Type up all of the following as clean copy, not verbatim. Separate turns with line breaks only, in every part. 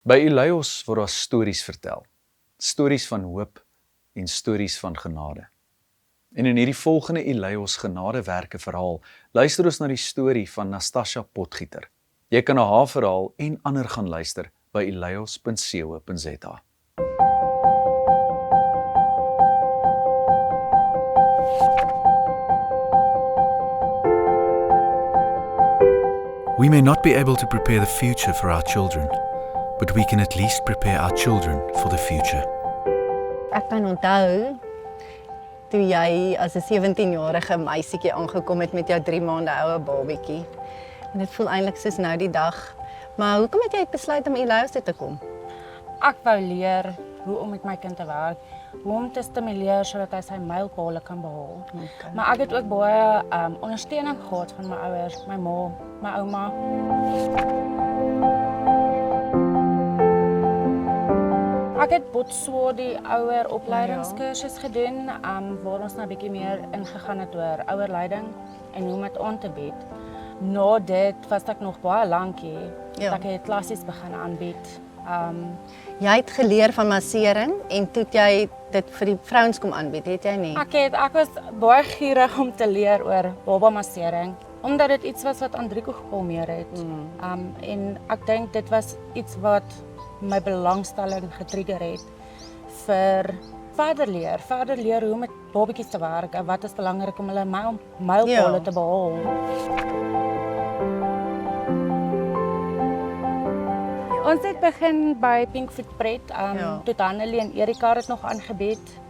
By Elios word daar stories vertel. Stories van hoop en stories van genade. En in hierdie volgende Elios genadewerke verhaal, luister ons na die storie van Nastasia Potgieter. Jy kan na haar verhaal en ander gaan luister by elios.co.za.
We may not be able to prepare the future for our children, but we can at least prepare our children for the future.
Ek kan onthou toe jy as 'n 17-jarige meisietjie aangekom het met jou 3 maande oue babietjie. En dit voel eintlik soos nou die dag. Maar hoekom het jy besluit om Elios toe te kom?
Ek wou leer hoe om met my kind te werk, hoe om te stimuleer sodat hy sy mylpale kan behaal.
Okay.
Maar ek het ook baie ondersteuning gehad van my ouers, my ma, my ouma. Ek het Botswana die ouer opleidingskursus gedoen, waar ons nou 'n bietjie meer ingegaan het oor ouerleiding en hoe om dit aan te bied. Na dit was ek nog baie lank hier,
Ja.
dat ek klassies begin aanbied.
Jy het geleer van massering en toe het jy dit vir die vrouens kom aanbied, het jy nie?
Ek was baie gierig om te leer oor babamassering, omdat dit iets was wat Andrico gepalmeer het. En ek dink dit was iets wat my belangstelling getrigger het vir verder leer hoe om met babatjies te werk en wat is belangrik om hulle mylpale
Ja.
te behaal. Ons het begin by Pinkfoot Pret, toe Annelie en Erika het nog aangebied.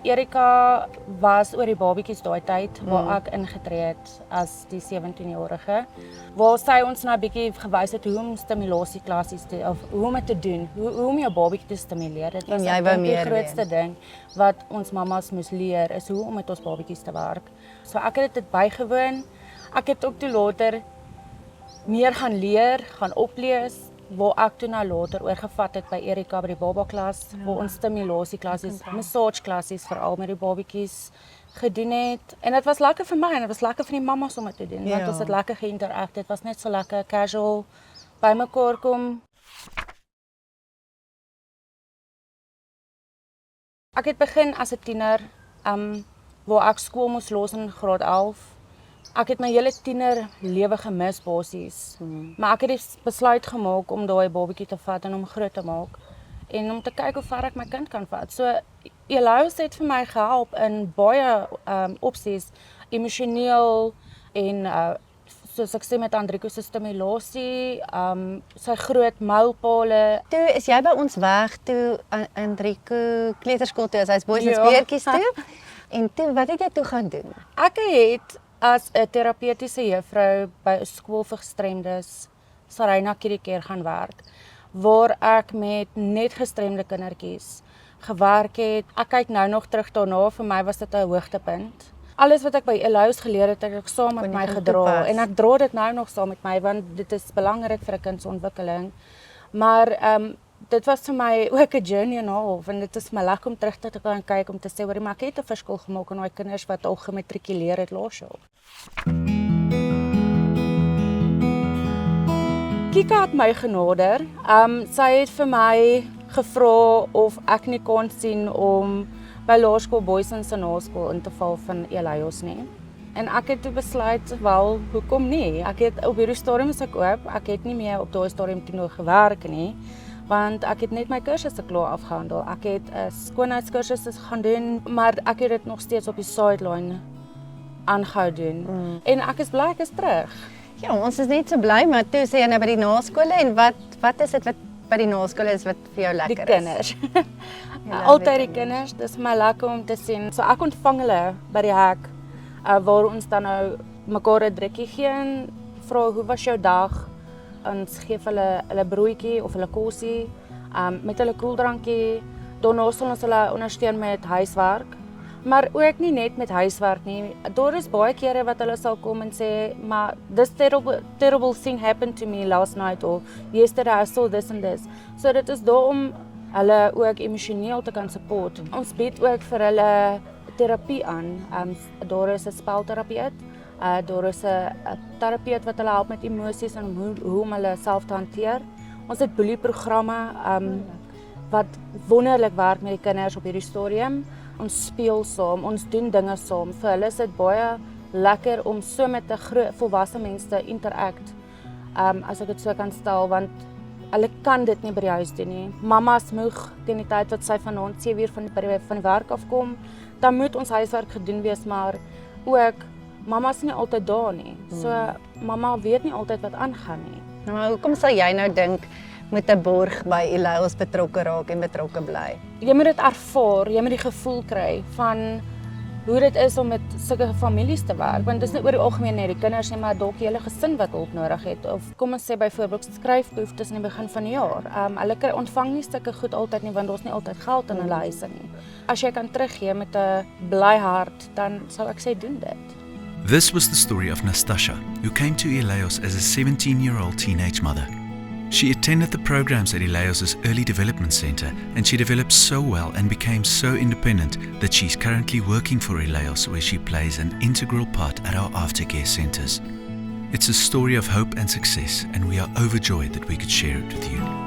Erika was oor die babatjies daai tyd waar ek ingetree het as die 17-jarige, waar sy ons nou 'n bietjie gewys het hoe om stimulasieklassies of hoe om dit te doen, hoe om jou babatjie te stimuleer. Dit was
jy wou
die
meer
grootste ding wat ons mammas moes leer, is hoe om met ons babatjies te werk. So ek het dit bygewoon. Ek het ook toe later meer gaan leer, gaan oplees, waar ek toe nou later oorgevat het by Erika by die babaklas, waar ons stimulasieklassies, massageklassies veral met die babatjies gedoen het. En dit was lekker vir my en dit was lekker vir die mammas om dit te doen, want ons het lekker geïnteract. Dit was net so lekker casual by mekaar kom. Ek het begin as 'n tiener, waar ek skool moes los in graad 11. Ek het my hele tienerlewe gemis basies. Maar ek het die besluit gemaak om daai babatjie te vat en hom groot te maak en om te kyk hoe ver ek my kind kan vat. So Elios het vir my gehelp in baie opsies, emosioneel en soos ek sê met Andrico se stimulasie, sy groot mylpale.
Toe is jy by ons weg toe Andrico kleuterskool toe, hy's boys en speertjies toe. En toe, wat het jy toe gaan doen?
Ek het as 'n terapeutiese juffrou by 'n skool vir gestremdes, Sarina Kirikeer gaan werk, waar ek met net gestremde kindertjies gewerk het. Ek kyk nou nog terug daarna, vir my was dit 'n hoogtepunt. Alles wat ek by Elios geleer het, ek saam met my gedra en ek dra dit nou nog saam met my want dit is belangrik vir 'n kind se ontwikkeling. Maar dit was vir my ook 'n journey en half en dit is my lekker om terug te kan kyk om te sê hoor, maar ek het 'n verskil gemaak aan daai kinders wat al gematrikuleer het laerskool. Kika het my genader. Sy het vir my gevra of ek nie kon sien om by Laerskool Boysen se naskool in te val van Elios nie. En ek het toe besluit, wel, hoekom nie? Ek het op hierdie stadium is ek oop. Ek het nie meer op daai stadium toe nog gewerk nie, want ek het net my kursusse klaar afgehandel. Ek het 'n skoonheidskursusse gaan doen, maar ek het dit nog steeds op die sideline aangehou doen. En ek is bly ek is terug.
Ja, ons is net so bly, maar toe sê jy nou by die naskole en wat is dit wat by die naskole is wat vir jou lekker
Die kinders. Altyd die kinders, dis my lekker om te sien. So ek ontvang hulle by die hek, waar ons dan nou mekaar 'n drukkie gee en vra hoe was jou dag? Ons gee hulle broodjie of hulle kosie, met hulle koeldrankie. Daarna sal ons hulle ondersteun met huiswerk. Maar ook nie net met huiswerk nie. Daar is baie kere wat hulle sal kom en sê, maar this terrible thing happened to me last night or yesterday I saw this and this. So dit is daar om hulle ook emosioneel te kan support. Ons bied ook vir hulle terapie aan. Daar is 'n spelterapeut, daar is 'n terapeut wat hulle help met emosies en hoe om hulle self te hanteer. Ons het boelieprogramme wat wonderlik werk met die kinders op hierdie stadium. Ons speel saam, ons doen dinge saam. Vir hulle is dit baie lekker om so met 'n groot volwasse mens te interact. As ek dit so kan stel, want hulle kan dit nie by die huis doen nie. Mama's moeg teen die tyd wat sy vanaand 7 uur van die werk afkom. Dan moet ons huiswerk gedoen wees, maar ook mama's nie altyd daar nie. So mamma weet nie altyd wat aangaan nie.
Nou, hoekom sal jy nou dink moet 'n borg by Elios betrokke raak en betrokke bly?
Jy moet dit ervaar, jy moet die gevoel kry van hoe dit is om met sulke families te werk, want dit is nie oor die algemeen net die kinders nie, maar dalk die hele gesin wat hulp nodig het, of kom ons sê byvoorbeeld skryfbehoeftes in die begin van die jaar. Hulle ontvang nie sulke goed altyd nie, want daar's nie altyd geld in hulle huise nie. As jy kan teruggee met 'n bly hart, dan sou ek sê doen dit.
This was the story of Nastasha, who came to Elios as a 17-year-old teenage mother. She attended the programs at Elios' Early Development Center, and she developed so well and became so independent that she's currently working for Elios, where she plays an integral part at our aftercare centers. It's a story of hope and success, and we are overjoyed that we could share it with you.